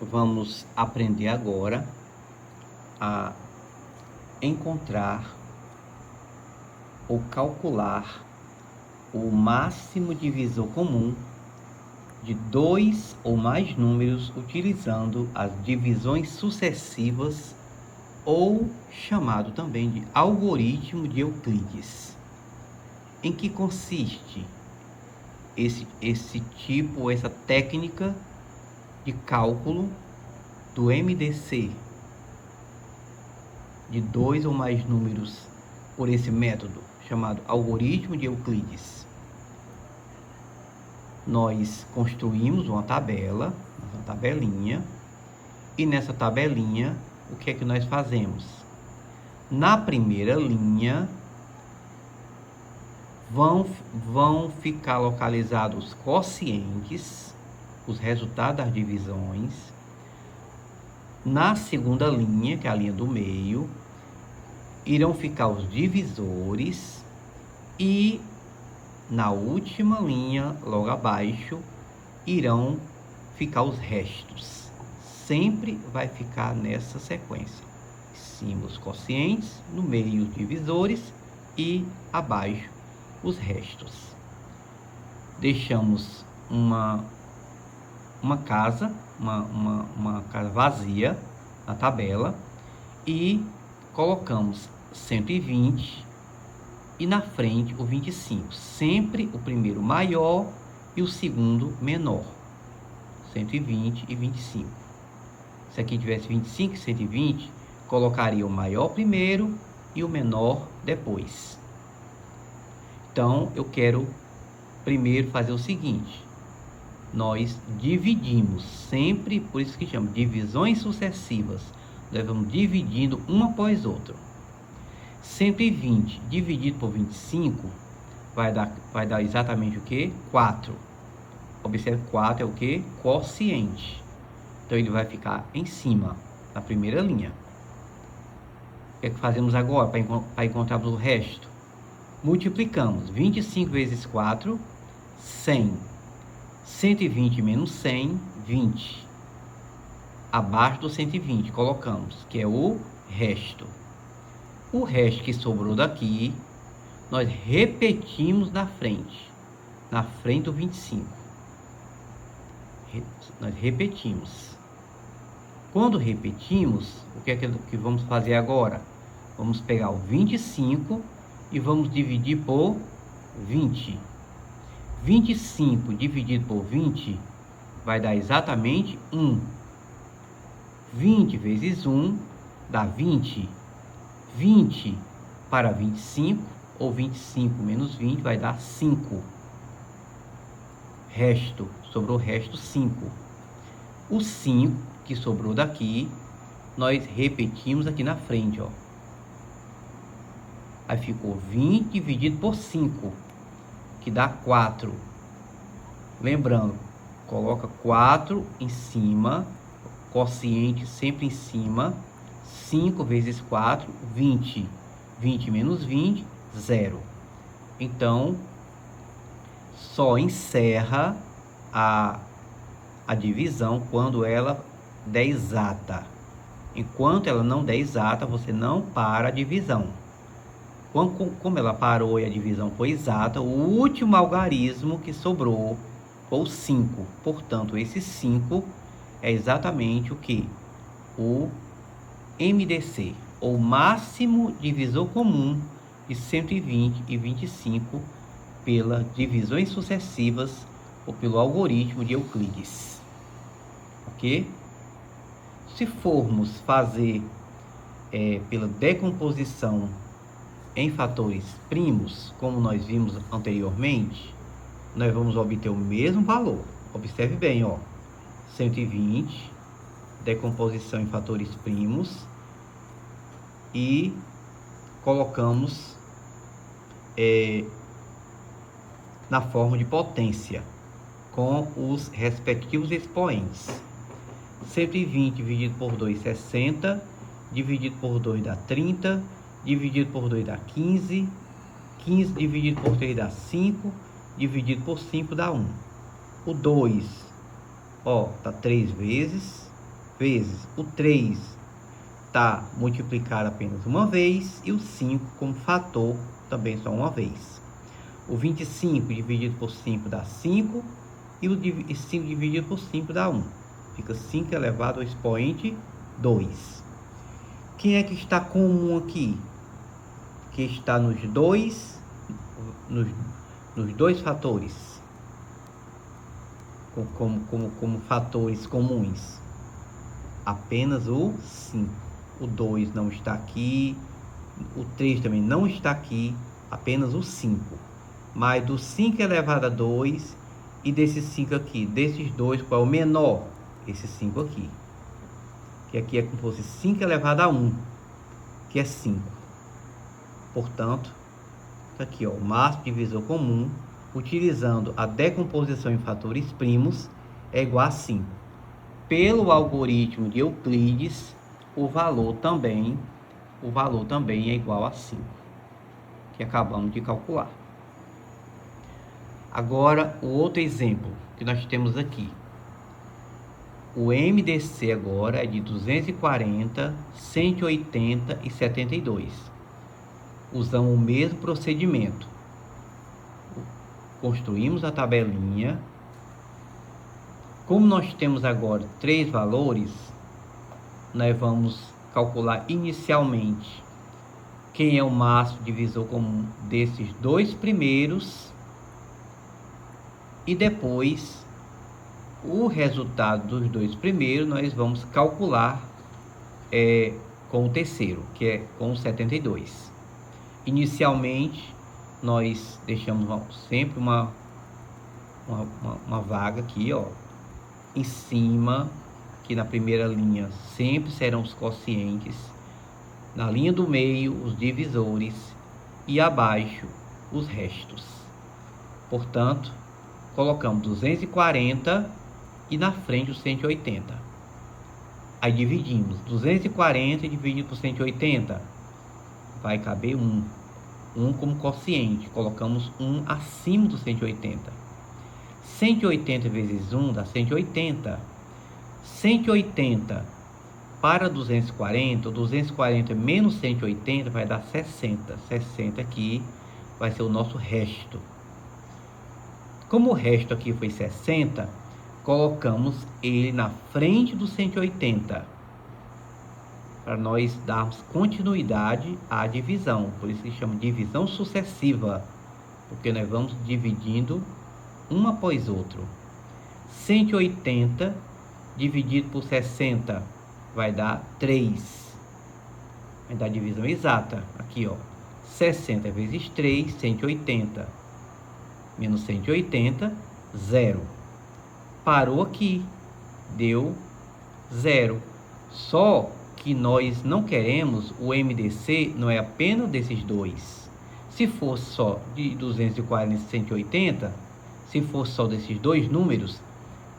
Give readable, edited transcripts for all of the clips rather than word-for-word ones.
vamos aprender agora a encontrar ou calcular o máximo divisor comum de dois ou mais números utilizando as divisões sucessivas ou chamado também de algoritmo de Euclides. Em que consiste essa técnica de cálculo do MDC de dois ou mais números por esse método chamado algoritmo de Euclides? Nós construímos uma tabelinha, e nessa tabelinha, o que é que nós fazemos? Na primeira linha, vão ficar localizados os quocientes, os resultados das divisões. Na segunda linha, que é a linha do meio, irão ficar os divisores, e na última linha, logo abaixo, irão ficar os restos. Sempre vai ficar nessa sequência: em cima os quocientes, no meio os divisores e abaixo os restos. Deixamos uma casa vazia na tabela e colocamos 120 e na frente o 25, sempre o primeiro maior e o segundo menor. 120 e 25. Se aqui tivesse 25 e 120, colocaria o maior primeiro e o menor depois. Então, eu quero primeiro fazer o seguinte: nós dividimos sempre, por isso que chama divisões sucessivas. Nós vamos dividindo uma após outra. 120 dividido por 25 vai dar exatamente o que? 4. Observe, 4 é o que? Quociente. Então, ele vai ficar em cima, na primeira linha. O que é que fazemos agora para encontrarmos o resto? Multiplicamos 25 vezes 4, 100. 120 menos 100, 20. Abaixo do 120 colocamos, que é o resto. O resto que sobrou daqui, nós repetimos na frente do 25. Nós repetimos. Quando repetimos, o que é que vamos fazer agora? Vamos pegar o 25 e vamos dividir por 20. 25 dividido por 20 vai dar exatamente 1. 20 vezes 1 dá 20. 20 para 25, ou 25 menos 20, vai dar 5. Resto, sobrou o resto 5. O 5 que sobrou daqui, nós repetimos aqui na frente, ó. Aí ficou 20 dividido por 5, que dá 4. Lembrando, coloca 4 em cima, quociente sempre em cima. 5 vezes 4, 20. 20 menos 20, 0. Então, só encerra a divisão quando ela der exata. Enquanto ela não der exata, você não para a divisão. Como ela parou e a divisão foi exata, o último algarismo que sobrou foi o 5. Portanto, esse 5 é exatamente o que? O MDC, ou máximo divisor comum de 120 e 25 pelas divisões sucessivas ou pelo algoritmo de Euclides. Ok? Se formos fazer pela decomposição em fatores primos, como nós vimos anteriormente, nós vamos obter o mesmo valor. Observe bem, ó, 120, decomposição em fatores primos, e colocamos na forma de potência, com os respectivos expoentes. 120 dividido por 2, 60, dividido por 2 dá 30, dividido por 2 dá 15, 15 dividido por 3 dá 5, dividido por 5 dá 1. O 2, ó, tá 3 vezes, vezes o 3 está multiplicado apenas uma vez e o 5 como fator também só uma vez. O 25 dividido por 5 dá 5 e o 5 dividido por 5 dá 1. Fica 5 elevado ao expoente 2. Quem é que está comum aqui? Que está nos dois fatores, como fatores comuns? Apenas o 5. O 2 não está aqui, o 3 também não está aqui, apenas o 5. Mas do 5 elevado a 2 e desses 5 aqui, desses dois, qual é o menor? Esse 5 aqui. Que aqui é como se fosse 5 elevado a 1, que é 5. Portanto, aqui ó, o máximo divisor comum, utilizando a decomposição em fatores primos, é igual a 5. Pelo algoritmo de Euclides, o valor também é igual a 5, que acabamos de calcular. Agora, o outro exemplo que nós temos aqui. O MDC agora é de 240, 180 e 72. Usamos o mesmo procedimento. Construímos a tabelinha. Como nós temos agora 3 valores, nós vamos calcular inicialmente quem é o máximo divisor comum desses dois primeiros e depois o resultado dos dois primeiros nós vamos calcular com o terceiro, que é com o 72. Inicialmente, nós deixamos sempre uma vaga aqui, ó, em cima, que na primeira linha sempre serão os quocientes, na linha do meio os divisores e abaixo os restos. Portanto, colocamos 240 e na frente os 180. Aí dividimos 240 dividido por 180, vai caber 1. 1 como quociente, colocamos 1 acima do 180. 180 vezes 1 dá 180. 180 para 240, 240 menos 180 vai dar 60. 60 aqui vai ser o nosso resto. Como o resto aqui foi 60, colocamos ele na frente do 180, para nós darmos continuidade à divisão. Por isso que chama divisão sucessiva, porque nós vamos dividindo um após outro. 180 dividido por 60 vai dar 3. Vai dar divisão exata. Aqui, ó. 60 vezes 3, 180. Menos 180, 0. Parou aqui. Deu 0. Só que nós não queremos o MDC, não é apenas desses dois. Se fosse só de 240 e 180, se fosse só desses dois números,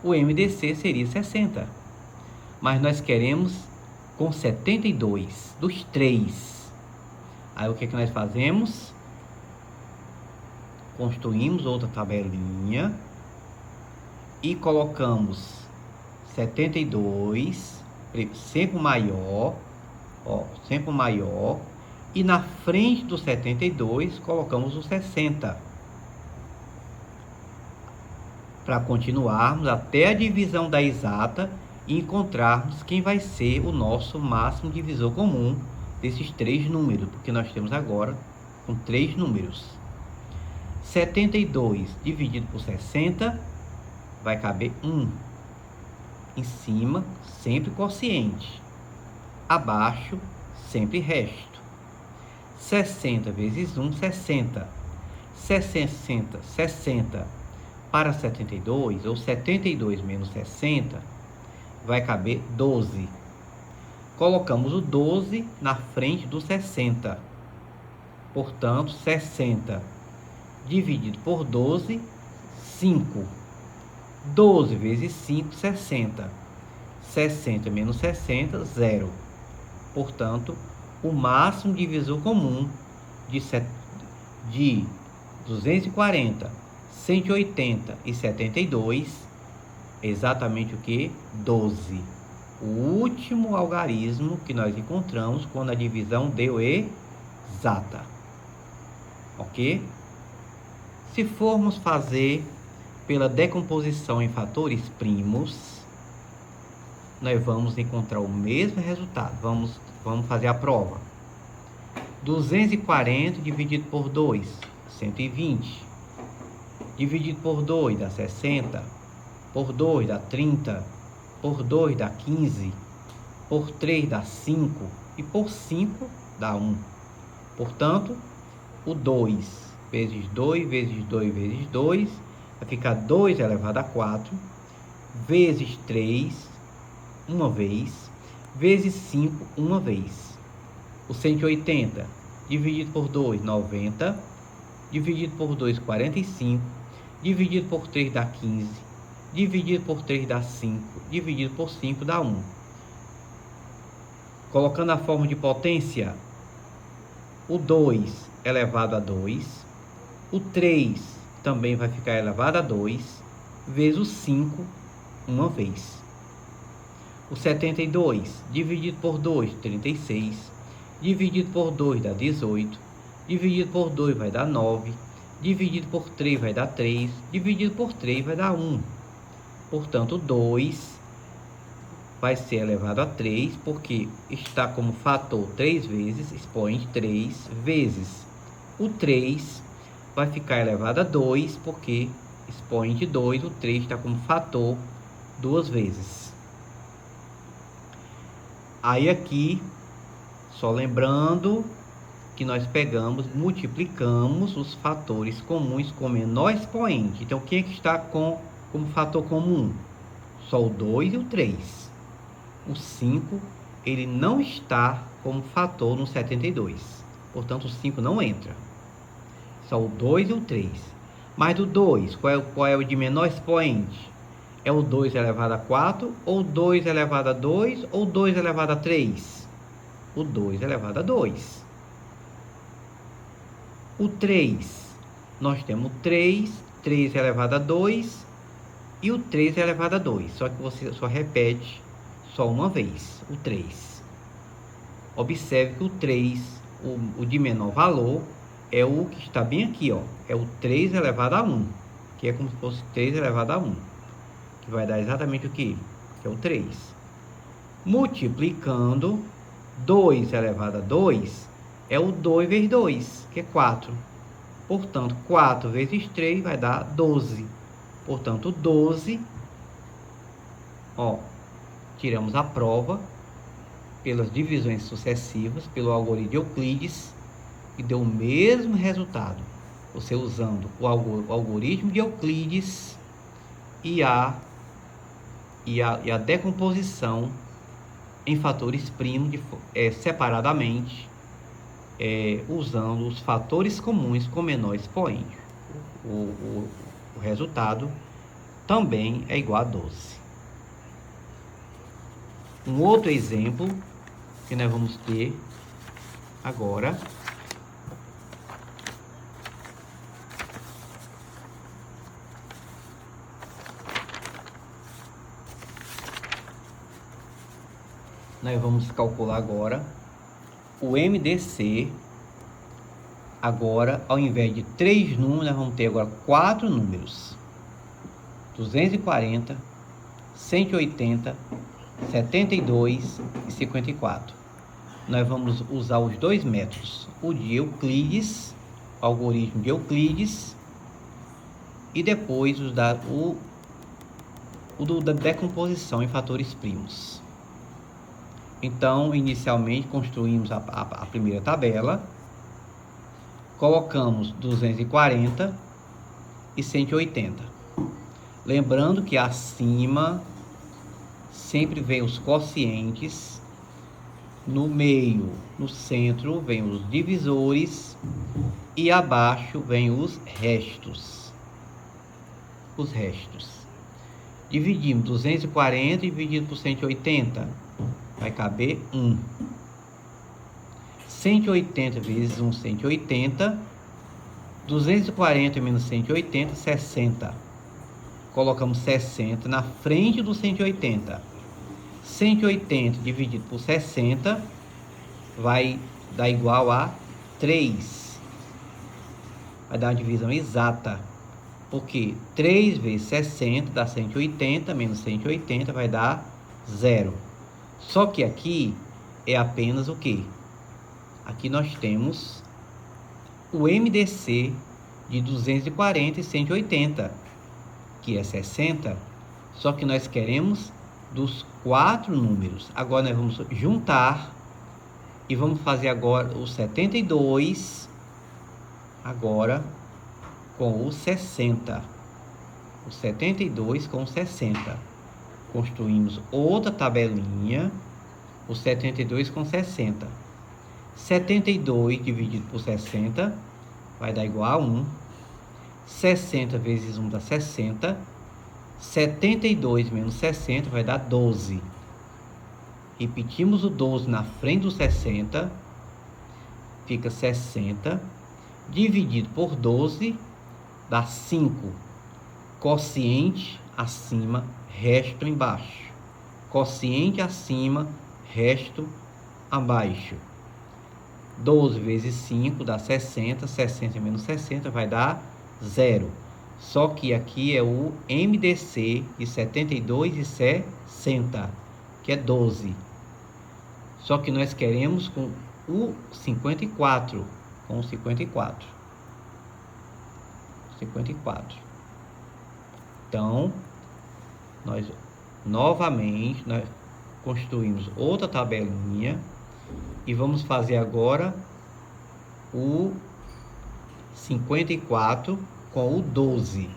o MDC seria 60. Mas nós queremos com 72, dos 3. Aí o que nós fazemos? Construímos outra tabelinha e colocamos 72, sempre maior, ó, sempre maior, e na frente do 72 colocamos o 60. Para continuarmos até a divisão da exata e encontrarmos quem vai ser o nosso máximo divisor comum desses 3 números, porque nós temos agora com 3 números. 72 dividido por 60 vai caber 1. Em cima, sempre quociente. Abaixo, sempre resto. 60 vezes 1, 60. 60 para 72, ou 72 menos 60, vai caber 12. Colocamos o 12 na frente do 60. Portanto, 60 dividido por 12, 5. 12 vezes 5, 60. 60 menos 60, 0. Portanto, o máximo divisor comum de 240, 180 e 72 é exatamente o que? 12. o último algarismo que nós encontramos quando a divisão deu exata. Ok? Se formos fazer pela decomposição em fatores primos, nós vamos encontrar o mesmo resultado. Vamos fazer a prova. 240 dividido por 2, 120. Dividido por 2 dá 60. Por 2 dá 30. Por 2 dá 15. Por 3 dá 5. E por 5 dá 1. Portanto, o 2 vezes 2 vezes 2 vezes 2 vai ficar 2 elevado a 4. Vezes 3, uma vez. Vezes 5, uma vez. O 180 dividido por 2, 90. Dividido por 2, 45. Dividido por 3 dá 15. Dividido por 3 dá 5. Dividido por 5 dá 1. Colocando a forma de potência, o 2 elevado a 2. O 3 também vai ficar elevado a 2. Vezes o 5, uma vez. O 72 dividido por 2, 36. Dividido por 2 dá 18. Dividido por 2 vai dar 9. Dividido por 3 vai dar 3. Dividido por 3 vai dar 1. Portanto, 2 vai ser elevado a 3, porque está como fator 3 vezes, expoente 3 vezes. O 3 vai ficar elevado a 2, porque expoente 2, o 3 está como fator 2 vezes. Aí aqui, só lembrando que nós pegamos, multiplicamos os fatores comuns com menor expoente. Então, quem é que está como fator comum? Só o 2 e o 3. O 5, ele não está como fator no 72. Portanto, o 5 não entra. Só o 2 e o 3. Mas do 2, qual é o de menor expoente? É o 2 elevado a 4, ou 2 elevado a 2, ou 2 elevado a 3? O 2 elevado a 2. O 3, nós temos 3 elevado a 2 e o 3 elevado a 2. Só que você só repete só uma vez, o 3. Observe que o 3, o de menor valor, é o que está bem aqui, ó. É o 3 elevado a 1, que é como se fosse 3 elevado a 1. Que vai dar exatamente o que? Que é o 3. Multiplicando, 2 elevado a 2 é o 2 vezes 2, que é 4. Portanto, 4 vezes 3 vai dar 12. Portanto, 12, ó, tiramos a prova pelas divisões sucessivas, pelo algoritmo de Euclides, e deu o mesmo resultado. Você usando o algoritmo de Euclides e a decomposição em fatores primos separadamente, usando os fatores comuns com menor expoente. O resultado também é igual a 12. Um outro exemplo que nós vamos ter agora nós vamos calcular agora o MDC. Agora, ao invés de 3 números, nós vamos ter agora 4 números: 240, 180, 72 e 54. Nós vamos usar os dois métodos, o de Euclides, o algoritmo de Euclides, e depois da decomposição em fatores primos. Então, inicialmente, construímos a primeira tabela, colocamos 240 e 180. Lembrando que acima sempre vem os quocientes, no meio, no centro, vem os divisores e abaixo vem os restos. Os restos. Dividimos 240 dividido por 180. Vai caber 1. 180 vezes 1, 180. 240 menos 180, 60. Colocamos 60 na frente do 180. 180 dividido por 60 vai dar igual a 3. Vai dar uma divisão exata. Porque 3 vezes 60 dá 180, menos 180 vai dar 0. Só que aqui é apenas o quê? Aqui nós temos o MDC de 240 e 180, que é 60. Só que nós queremos dos 4 números. Agora nós vamos juntar e vamos fazer agora o 72 agora com o 60. O 72 com o 60. Construímos outra tabelinha. O 72 com 60. 72 dividido por 60 vai dar igual a 1. 60 vezes 1 dá 60. 72 menos 60 vai dar 12. Repetimos o 12 na frente do 60. Fica 60. Dividido por 12 dá 5. Quociente acima, resto embaixo. Quociente acima, resto abaixo. 12 vezes 5 dá 60. 60 menos 60 vai dar 0. Só que aqui é o MDC de 72 e 60, que é 12. Só que nós queremos com o 54. Com o 54. 54. Então, nós novamente nós construímos outra tabelinha e vamos fazer agora o 54 com o 12.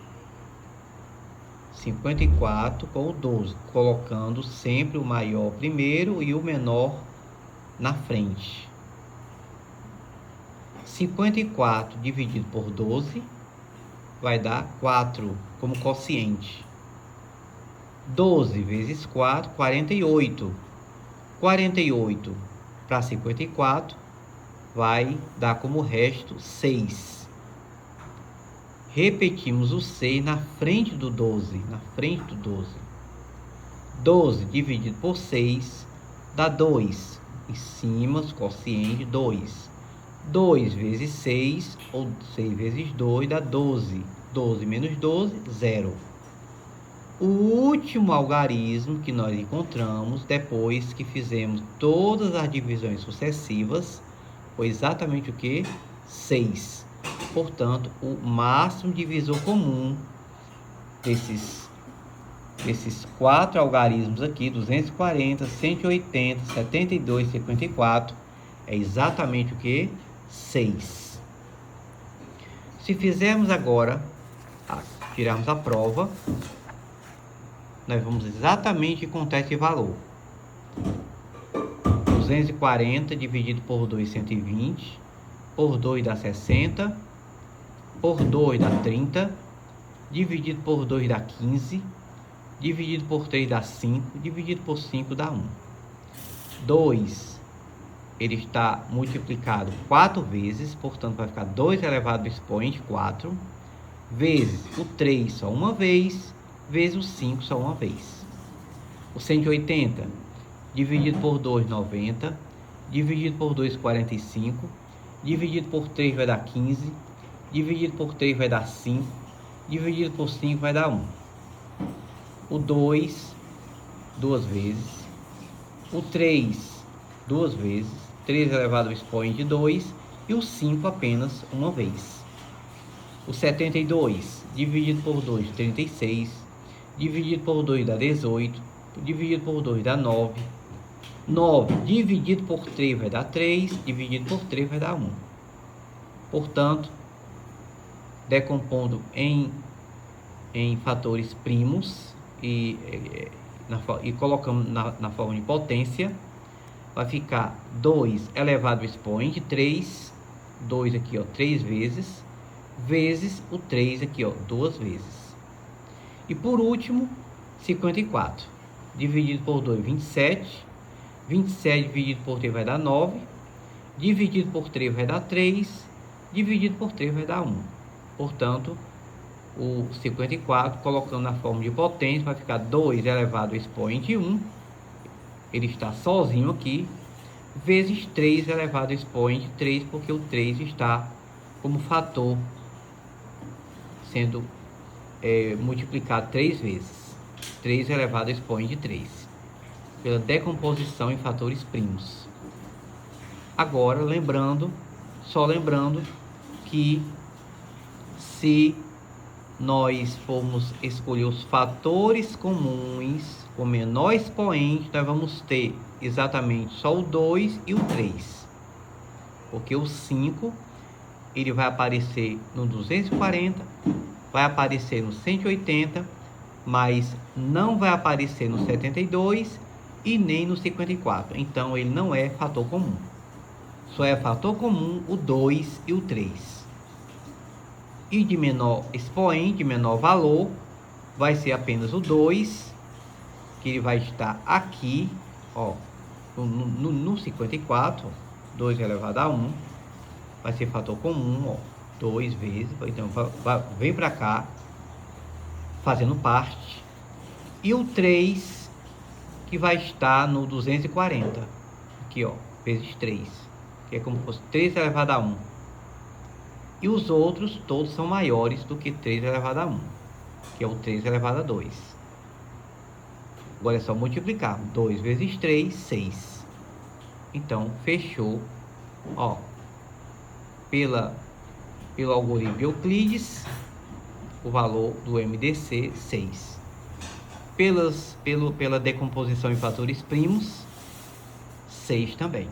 54 com o 12, colocando sempre o maior primeiro e o menor na frente. 54 dividido por 12 vai dar 4 como quociente. 12 vezes 4, 48. 48 para 54 vai dar como resto 6. Repetimos o 6 na frente do 12. Na frente do 12. 12 dividido por 6 dá 2. Em cima, quociente 2. 2 vezes 6, ou 6 vezes 2, dá 12. 12 menos 12, 0. O último algarismo que nós encontramos, depois que fizemos todas as divisões sucessivas, foi exatamente o que? 6. Portanto, o máximo divisor comum desses 4 algarismos aqui, 240, 180, 72, 54, é exatamente o que? 6. Se fizermos agora, tirarmos a prova, nós vamos exatamente encontrar esse valor. 240 dividido por 2, 120. Por 2 dá 60. Por 2 dá 30. Dividido por 2 dá 15. Dividido por 3 dá 5. Dividido por 5 dá 1. 2, ele está multiplicado 4 vezes, portanto vai ficar 2 elevado ao expoente 4, vezes o 3 só uma vez, vezes o 5 só uma vez. O 180 dividido por 2, 90. Dividido por 2, 45. Dividido por 3 vai dar 15. Dividido por 3 vai dar 5. Dividido por 5 vai dar 1. O 2, 2 vezes. O 3, 2 vezes. 3 elevado ao expoente 2. E o 5 apenas uma vez. O 72 dividido por 2, 36. Dividido por 2 dá 18. Dividido por 2 dá 9. 9 dividido por 3 vai dar 3. Dividido por 3 vai dar 1. Portanto, decompondo em fatores primos e colocamos na forma de potência, vai ficar 2 elevado ao expoente 3. 2 aqui, ó, 3 vezes. Vezes o 3 aqui, ó, 2 vezes. E por último, 54. Dividido por 2, 27. 27 dividido por 3 vai dar 9. Dividido por 3 vai dar 3. Dividido por 3 vai dar 1. Portanto, o 54, colocando na forma de potência, vai ficar 2 elevado ao expoente 1. ele está sozinho aqui, vezes 3 elevado ao expoente 3, porque o 3 está como fator sendo multiplicado 3 vezes. 3 elevado ao expoente 3, pela decomposição em fatores primos. Agora, só lembrando que se nós formos escolher os fatores comuns com menor expoente, nós vamos ter exatamente só o 2 e o 3. Porque o 5, ele vai aparecer no 240, vai aparecer no 180, mas não vai aparecer no 72 e nem no 54. Então, ele não é fator comum. Só é fator comum o 2 e o 3. E de menor expoente, de menor valor, vai ser apenas o 2, que ele vai estar aqui, ó, no 54, 2 elevado a 1, vai ser fator comum, ó, 2 vezes, então vem para cá, fazendo parte, e o 3, que vai estar no 240, aqui, ó, vezes 3, que é como se fosse 3 elevado a 1. E os outros todos são maiores do que 3 elevado a 1, que é o 3 elevado a 2. Agora é só multiplicar. 2 vezes 3, 6. Então, fechou. Ó, pelo algoritmo de Euclides, o valor do MDC, 6. Pela decomposição em fatores primos, 6 também.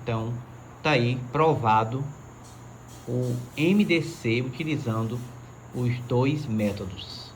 Então, tá aí provado o MDC utilizando os dois métodos.